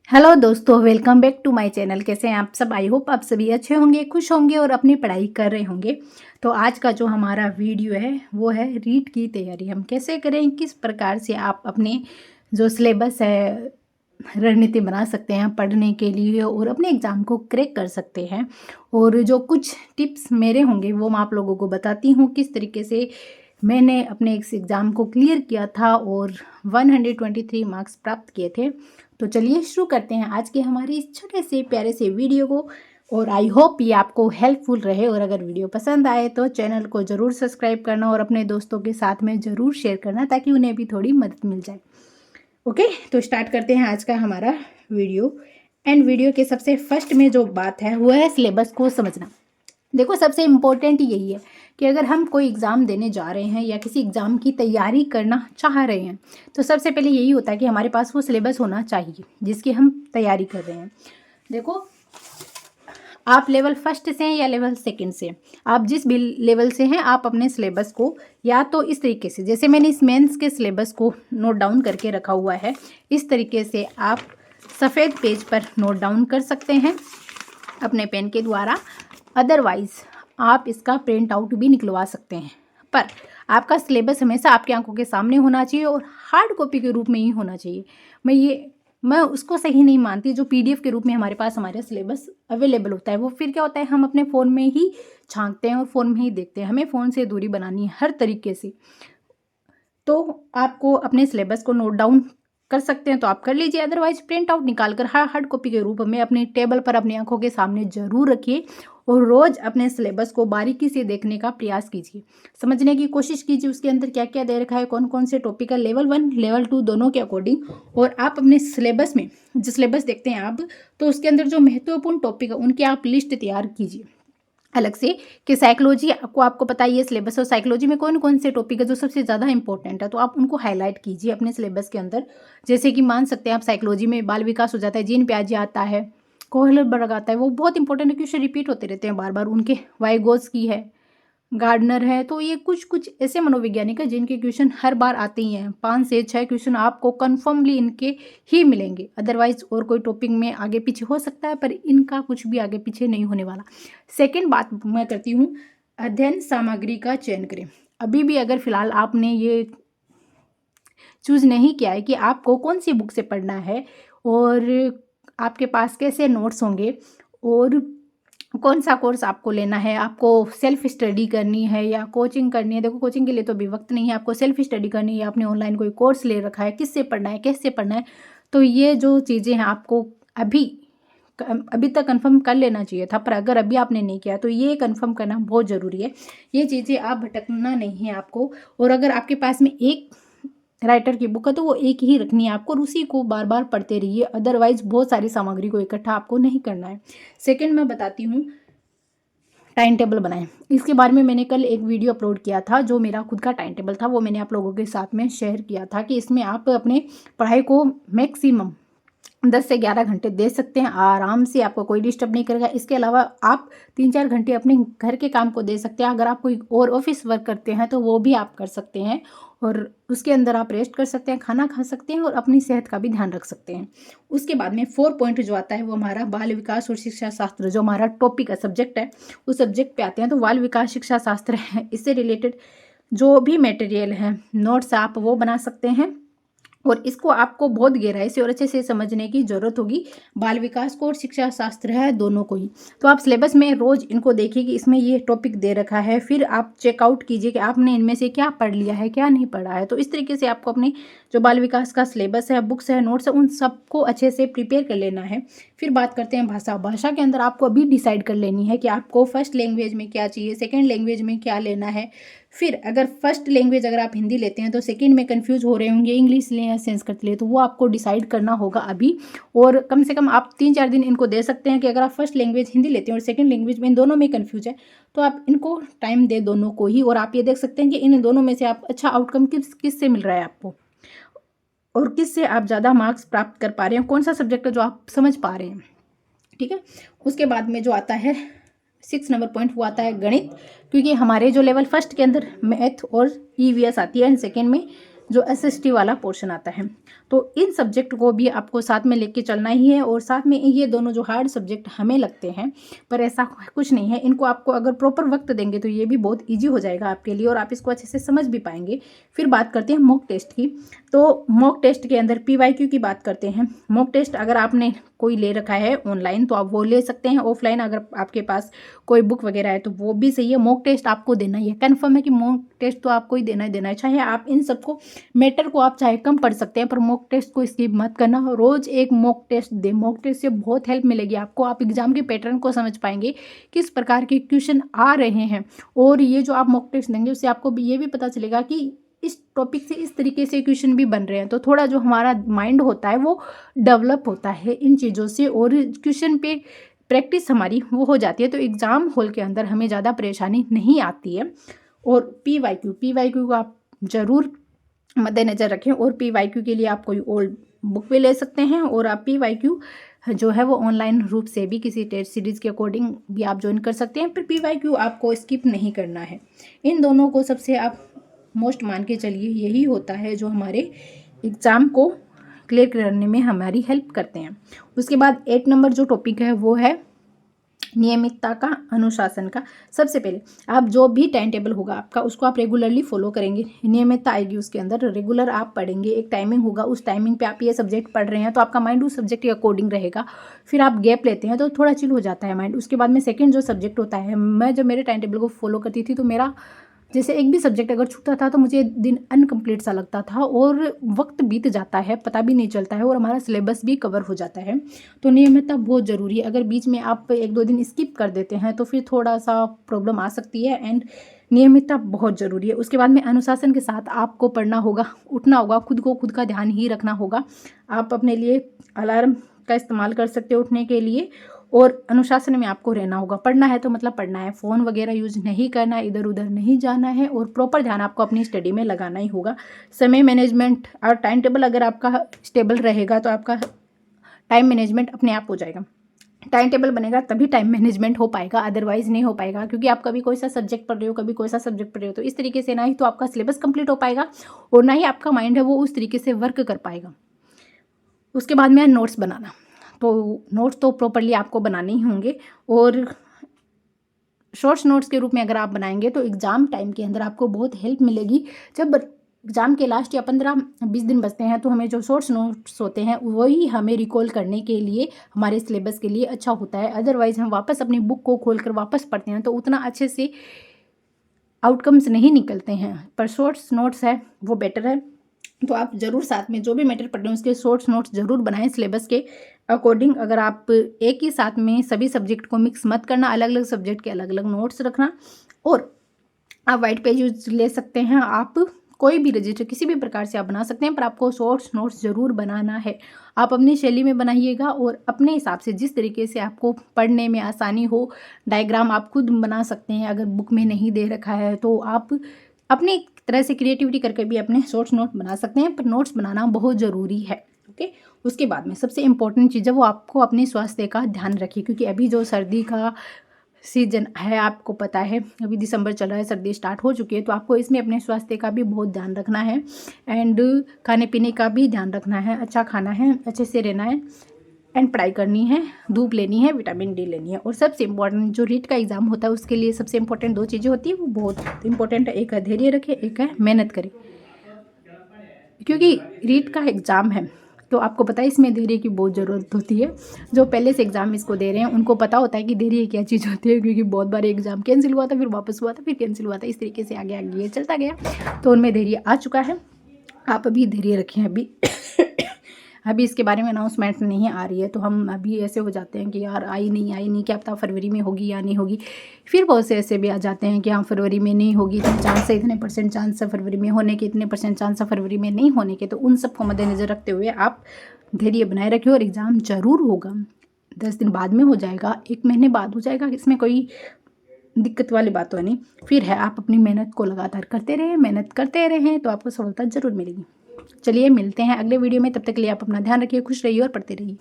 Hello दोस्तों, welcome back to my channel. कैसे हैं आप सब? आई होप आप सभी अच्छे होंगे, खुश होंगे और अपनी पढ़ाई कर रहे होंगे। तो आज का जो हमारा वीडियो है वो है रीट की तैयारी हम कैसे करें, किस प्रकार से आप अपने जो सिलेबस है रणनीति बना सकते हैं पढ़ने के लिए और अपने एग्ज़ाम को क्रैक कर सकते हैं। और जो कुछ टिप्स मेरे होंगे वो मैं आप लोगों को बताती हूँ किस तरीके से मैंने अपने इस एग्ज़ाम को क्लियर किया था और 123 मार्क्स प्राप्त किए थे। तो चलिए शुरू करते हैं आज के हमारे इस छोटे से प्यारे से वीडियो को। और आई होप ये आपको हेल्पफुल रहे, और अगर वीडियो पसंद आए तो चैनल को ज़रूर सब्सक्राइब करना और अपने दोस्तों के साथ में ज़रूर शेयर करना ताकि उन्हें भी थोड़ी मदद मिल जाए। ओके, तो स्टार्ट करते हैं आज का हमारा वीडियो। एंड वीडियो के सबसे फर्स्ट में जो बात है वो है सिलेबस को समझना। देखो, सबसे इम्पोर्टेंट यही है कि अगर हम कोई एग्ज़ाम देने जा रहे हैं या किसी एग्ज़ाम की तैयारी करना चाह रहे हैं तो सबसे पहले यही होता है कि हमारे पास वो सिलेबस होना चाहिए जिसकी हम तैयारी कर रहे हैं। देखो, आप लेवल फर्स्ट से हैं या लेवल सेकंड से, आप जिस भी लेवल से हैं आप अपने सिलेबस को या तो इस तरीके से, जैसे मैंने इस मेंस के सिलेबस को नोट डाउन करके रखा हुआ है, इस तरीके से आप सफ़ेद पेज पर नोट डाउन कर सकते हैं अपने पेन के द्वारा। अदरवाइज़ आप इसका प्रिंट आउट भी निकलवा सकते हैं, पर आपका सिलेबस हमेशा आपकी आंखों के सामने होना चाहिए और हार्ड कॉपी के रूप में ही होना चाहिए। मैं उसको सही नहीं मानती जो पीडीएफ के रूप में हमारे पास हमारा सिलेबस अवेलेबल होता है। वो फिर क्या होता है, हम अपने फ़ोन में ही झांकते हैं और फ़ोन में ही देखते हैं। हमें फ़ोन से दूरी बनानी है हर तरीके से। तो आपको अपने सिलेबस को नोट डाउन कर सकते हैं तो आप कर लीजिए, अदरवाइज प्रिंट आउट निकाल कर हार्ड कॉपी के रूप में अपनी टेबल पर अपनी आंखों के सामने ज़रूर रखिए और रोज़ अपने सिलेबस को बारीकी से देखने का प्रयास कीजिए, समझने की कोशिश कीजिए उसके अंदर क्या क्या दे रखा है, कौन कौन से टॉपिक है, लेवल 1 लेवल 2 दोनों के अकॉर्डिंग। और आप अपने सिलेबस में जो सिलेबस देखते हैं आप, तो उसके अंदर जो महत्वपूर्ण टॉपिक है उनकी आप लिस्ट तैयार कीजिए अलग से कि साइकोलॉजी को आपको पता ही है सिलेबस, और साइकोलॉजी में कौन कौन से टॉपिक है जो सबसे ज़्यादा इंपॉर्टेंट है तो आप उनको हाईलाइट कीजिए अपने सिलेबस के अंदर। जैसे कि मान सकते हैं आप साइकोलॉजी में बाल विकास हो जाता है, जीन प्याजे आता है, कोहलबर्ग आता है, वो बहुत इंपॉर्टेंट है, क्वेश्चन रिपीट होते रहते हैं बार बार उनके। वाइगोत्स्की है, गार्डनर है, तो ये कुछ कुछ ऐसे मनोवैज्ञानिक है जिनके क्वेश्चन हर बार आते ही हैं। 5 से 6 क्वेश्चन आपको कन्फर्मली इनके ही मिलेंगे, अदरवाइज और कोई टॉपिक में आगे पीछे हो सकता है पर इनका कुछ भी आगे पीछे नहीं होने वाला। सेकेंड बात मैं करती हूँ, अध्ययन सामग्री का चयन करें। अभी भी अगर फिलहाल आपने ये चूज़ नहीं किया है कि आपको कौन सी बुक से पढ़ना है और आपके पास कैसे नोट्स होंगे और कौन सा कोर्स आपको लेना है, आपको सेल्फ स्टडी करनी है या कोचिंग करनी है। देखो, कोचिंग के लिए तो अभी वक्त नहीं है, आपको सेल्फ स्टडी करनी है या आपने ऑनलाइन कोई कोर्स ले रखा है, किससे पढ़ना है, कैसे पढ़ना है, तो ये जो चीज़ें हैं आपको अभी तक कंफर्म कर लेना चाहिए था, पर अगर अभी आपने नहीं किया तो ये कंफर्म करना बहुत ज़रूरी है। ये चीज़ें आप भटकना नहीं है आपको। और अगर आपके पास में एक राइटर की बुक है तो वो एक ही रखनी है आपको और उसी को बार बार पढ़ते रहिए, अदरवाइज बहुत सारी सामग्री को इकट्ठा आपको नहीं करना है। सेकंड मैं बताती हूँ, टाइम टेबल बनाएं। इसके बारे में मैंने कल एक वीडियो अपलोड किया था, जो मेरा खुद का टाइम टेबल था, वो मैंने आप लोगों के साथ में शेयर किया था कि इसमें आप अपने पढ़ाई को मैक्सिमम 10 से 11 घंटे दे सकते हैं आराम से, आपको कोई डिस्टर्ब नहीं करेगा। इसके अलावा आप 3-4 घंटे अपने घर के काम को दे सकते हैं। अगर आप कोई और ऑफिस वर्क करते हैं तो वो भी आप कर सकते हैं और उसके अंदर आप रेस्ट कर सकते हैं, खाना खा सकते हैं और अपनी सेहत का भी ध्यान रख सकते हैं। उसके बाद में 4 पॉइंट जो आता है वो हमारा बाल विकास और शिक्षा शास्त्र, जो हमारा टॉपिक है, सब्जेक्ट है, उस सब्जेक्ट पे आते हैं। तो बाल विकास शिक्षा शास्त्र है, इससे रिलेटेड जो भी मटेरियल है, नोट्स आप वो बना सकते हैं और इसको आपको बहुत गहराई से और अच्छे से समझने की ज़रूरत होगी। बाल विकास को और शिक्षा शास्त्र है, दोनों को ही। तो आप सिलेबस में रोज़ इनको देखिए कि इसमें ये टॉपिक दे रखा है, फिर आप चेकआउट कीजिए कि आपने इनमें से क्या पढ़ लिया है, क्या नहीं पढ़ा है। तो इस तरीके से आपको अपने जो बाल विकास का सिलेबस है, बुक्स है, नोट्स है, उन सबको अच्छे से प्रिपेयर कर लेना है। फिर बात करते हैं भाषा के अंदर आपको अभी डिसाइड कर लेनी है कि आपको फर्स्ट लैंग्वेज में क्या चाहिए, सेकेंड लैंग्वेज में क्या लेना है। फिर अगर फर्स्ट लैंग्वेज अगर आप हिंदी लेते हैं तो सेकंड में कंफ्यूज हो रहे होंगे इंग्लिश लें या संस्कृत लें, तो वो आपको डिसाइड करना होगा अभी। और कम से कम आप 3-4 दिन इनको दे सकते हैं कि अगर आप फर्स्ट लैंग्वेज हिंदी लेते हैं और सेकंड लैंग्वेज में इन दोनों में कंफ्यूज है तो आप इनको टाइम दे दोनों को ही, और आप ये देख सकते हैं कि इन दोनों में से आप अच्छा आउटकम किससे मिल रहा है आपको और किससे आप ज़्यादा मार्क्स प्राप्त कर पा रहे हैं, कौन सा सब्जेक्ट है जो आप समझ पा रहे हैं। ठीक है, उसके बाद में जो आता है 6 नंबर पॉइंट वो आता है गणित, क्योंकि हमारे जो लेवल फर्स्ट के अंदर मैथ और ईवीएस आती है एंड सेकेंड में जो एसएसटी वाला पोर्शन आता है। तो इन सब्जेक्ट को भी आपको साथ में लेके चलना ही है, और साथ में ये दोनों जो हार्ड सब्जेक्ट हमें लगते हैं, पर ऐसा कुछ नहीं है, इनको आपको अगर प्रॉपर वक्त देंगे तो ये भी बहुत ईजी हो जाएगा आपके लिए और आप इसको अच्छे से समझ भी पाएंगे। फिर बात करते हैं मॉक टेस्ट की। तो मॉक टेस्ट के अंदर PYQ की बात करते हैं। मॉक टेस्ट अगर आपने कोई ले रखा है ऑनलाइन तो आप वो ले सकते हैं, ऑफलाइन अगर आपके पास कोई बुक वगैरह है तो वो भी सही है। मॉक टेस्ट आपको देना ही है, कन्फर्म है कि मॉक टेस्ट तो आपको ही देना ही देना है। चाहे आप इन सबको मैटर को आप चाहे कम पढ़ सकते हैं, पर मॉक टेस्ट को स्किप मत करना। रोज एक मॉक टेस्ट दे, मॉक टेस्ट से बहुत हेल्प मिलेगी आपको। आप एग्जाम के पैटर्न को समझ पाएंगे, किस प्रकार के क्वेश्चन आ रहे हैं, और ये जो आप मॉक टेस्ट देंगे उससे आपको ये भी पता चलेगा कि इस टॉपिक से इस तरीके से क्वेश्चन भी बन रहे हैं। तो थोड़ा जो हमारा माइंड होता है वो डेवलप होता है इन चीज़ों से, और क्वेश्चन पे प्रैक्टिस हमारी वो हो जाती है। तो एग्ज़ाम हॉल के अंदर हमें ज़्यादा परेशानी नहीं आती है। और PYQ को आप ज़रूर मद्देनज़र रखें, और PYQ के लिए आप कोई ओल्ड बुक भी ले सकते हैं, और आप PYQ जो है वो ऑनलाइन रूप से भी किसी टेस्ट सीरीज़ के अकॉर्डिंग भी आप ज्वाइन कर सकते हैं, पर PYQ आपको स्किप नहीं करना है। इन दोनों को सबसे आप मोस्ट मान के चलिए, यही होता है जो हमारे एग्ज़ाम को क्लियर करने में हमारी हेल्प करते हैं। उसके बाद 8 नंबर जो टॉपिक है वो है नियमितता का, अनुशासन का। सबसे पहले आप जो भी टाइम टेबल होगा आपका उसको आप रेगुलरली फॉलो करेंगे, नियमितता आएगी उसके अंदर। रेगुलर आप पढ़ेंगे, एक टाइमिंग होगा, उस टाइमिंग पे आप ये सब्जेक्ट पढ़ रहे हैं तो आपका माइंड उस सब्जेक्ट के अकॉर्डिंग रहेगा। फिर आप गैप लेते हैं तो थोड़ा चिल हो जाता है माइंड। उसके बाद में सेकंड जो सब्जेक्ट होता है, मैं जब मेरे टाइम टेबल को फॉलो करती थी तो मेरा जैसे एक भी सब्जेक्ट अगर छूटता था तो मुझे दिन अनकम्प्लीट सा लगता था, और वक्त बीत जाता है पता भी नहीं चलता है, और हमारा सिलेबस भी कवर हो जाता है। तो नियमितता बहुत ज़रूरी है। अगर बीच में आप 1-2 दिन स्किप कर देते हैं तो फिर थोड़ा सा प्रॉब्लम आ सकती है, एंड नियमितता बहुत ज़रूरी है। उसके बाद में अनुशासन के साथ आपको पढ़ना होगा, उठना होगा, खुद का ध्यान ही रखना होगा। आप अपने लिए अलार्म का इस्तेमाल कर सकते हो उठने के लिए, और अनुशासन में आपको रहना होगा। पढ़ना है तो मतलब पढ़ना है, फ़ोन वगैरह यूज नहीं करना है, इधर उधर नहीं जाना है, और प्रॉपर ध्यान आपको अपनी स्टडी में लगाना ही होगा। समय मैनेजमेंट और टाइम टेबल अगर आपका स्टेबल रहेगा तो आपका टाइम मैनेजमेंट अपने आप हो जाएगा। टाइम टेबल बनेगा तभी टाइम मैनेजमेंट हो पाएगा, अदरवाइज नहीं हो पाएगा, क्योंकि आप कभी कोई सा सब्जेक्ट पढ़ रहे हो, कभी कोई सा सब्जेक्ट पढ़ रहे हो, तो इस तरीके से ना ही तो आपका सिलेबस कंप्लीट हो पाएगा, और ना ही आपका माइंड है वो उस तरीके से वर्क कर पाएगा। उसके बाद में नोट्स बनाना, तो नोट्स तो प्रॉपरली आपको बनाने ही होंगे, और शॉर्ट्स नोट्स के रूप में अगर आप बनाएंगे तो एग्ज़ाम टाइम के अंदर आपको बहुत हेल्प मिलेगी। जब एग्ज़ाम के लास्ट या 15-20 दिन बचते हैं तो हमें जो शॉर्ट्स नोट्स होते हैं वही हमें रिकॉल करने के लिए, हमारे सिलेबस के लिए अच्छा होता है। अदरवाइज़ हम वापस अपनी बुक को खोल कर वापस पढ़ते हैं तो उतना अच्छे से आउटकम्स नहीं निकलते हैं, पर शॉर्ट्स नोट्स है वो बेटर है। तो आप ज़रूर साथ में जो भी मैटर पढ़ रहे हैं उसके शॉर्ट्स नोट्स ज़रूर बनाएं सिलेबस के अकॉर्डिंग। अगर आप एक ही साथ में सभी सब्जेक्ट को मिक्स मत करना, अलग अलग सब्जेक्ट के अलग अलग नोट्स रखना। और आप वाइट पेज यूज ले सकते हैं, आप कोई भी रजिस्टर किसी भी प्रकार से आप बना सकते हैं, पर आपको शॉर्ट्स नोट्स ज़रूर बनाना है। आप अपनी शैली में बनाइएगा और अपने हिसाब से जिस तरीके से आपको पढ़ने में आसानी हो। डायग्राम आप खुद बना सकते हैं, अगर बुक में नहीं दे रखा है तो आप अपनी तरह से क्रिएटिविटी करके भी अपने शॉर्ट्स नोट बना सकते हैं, पर नोट्स बनाना बहुत ज़रूरी है। ओके, उसके बाद में सबसे इम्पोर्टेंट चीज़ है वो आपको अपने स्वास्थ्य का ध्यान रखिए, क्योंकि अभी जो सर्दी का सीजन है आपको पता है, अभी दिसंबर चल रहा है, सर्दी स्टार्ट हो चुकी है, तो आपको इसमें अपने स्वास्थ्य का भी बहुत ध्यान रखना है, एंड खाने पीने का भी ध्यान रखना है। अच्छा खाना है, अच्छे से रहना है, एंड पढ़ाई करनी है, धूप लेनी है, विटामिन डी लेनी है। और सबसे इम्पोर्टेंट जो रीट का एग्ज़ाम होता है उसके लिए सबसे इम्पोर्टेंट 2 चीज़ें होती है, वो बहुत इंपॉर्टेंट है। एक है धैर्य रखें, एक है मेहनत करें, क्योंकि रीट का एग्ज़ाम है तो आपको पता है इसमें धैर्य की बहुत ज़रूरत होती है। जो पहले से एग्ज़ाम इसको दे रहे हैं उनको पता होता है कि धैर्य क्या चीज़ होती है, क्योंकि बहुत बार एग्ज़ाम कैंसिल हुआ था, फिर वापस हुआ था, फिर कैंसिल हुआ था, इस तरीके से आगे आगे ये चलता गया, तो उनमें धैर्य आ चुका है। आप अभी धैर्य रखें। अभी इसके बारे में अनाउंसमेंट नहीं आ रही है, तो हम अभी ऐसे हो जाते हैं कि यार आई नहीं, क्या पता फरवरी में होगी या नहीं होगी। फिर बहुत से ऐसे भी आ जाते हैं कि हाँ फरवरी में नहीं होगी, इतने चांस है, इतने % चांस है फरवरी में होने के, इतने % चांस है फरवरी में नहीं होने के। तो उन सबको मद्देनज़र रखते हुए आप धैर्य बनाए रखें, और एग्ज़ाम ज़रूर होगा। 10 दिन बाद में हो जाएगा, 1 महीने बाद हो जाएगा, इसमें कोई दिक्कत वाली बात तो नहीं। फिर है आप अपनी मेहनत को लगातार करते रहें, मेहनत करते रहें तो आपको सफलता ज़रूर मिलेगी। चलिए मिलते हैं अगले वीडियो में, तब तक के लिए आप अपना ध्यान रखिए, खुश रहिए और पढ़ते रहिए।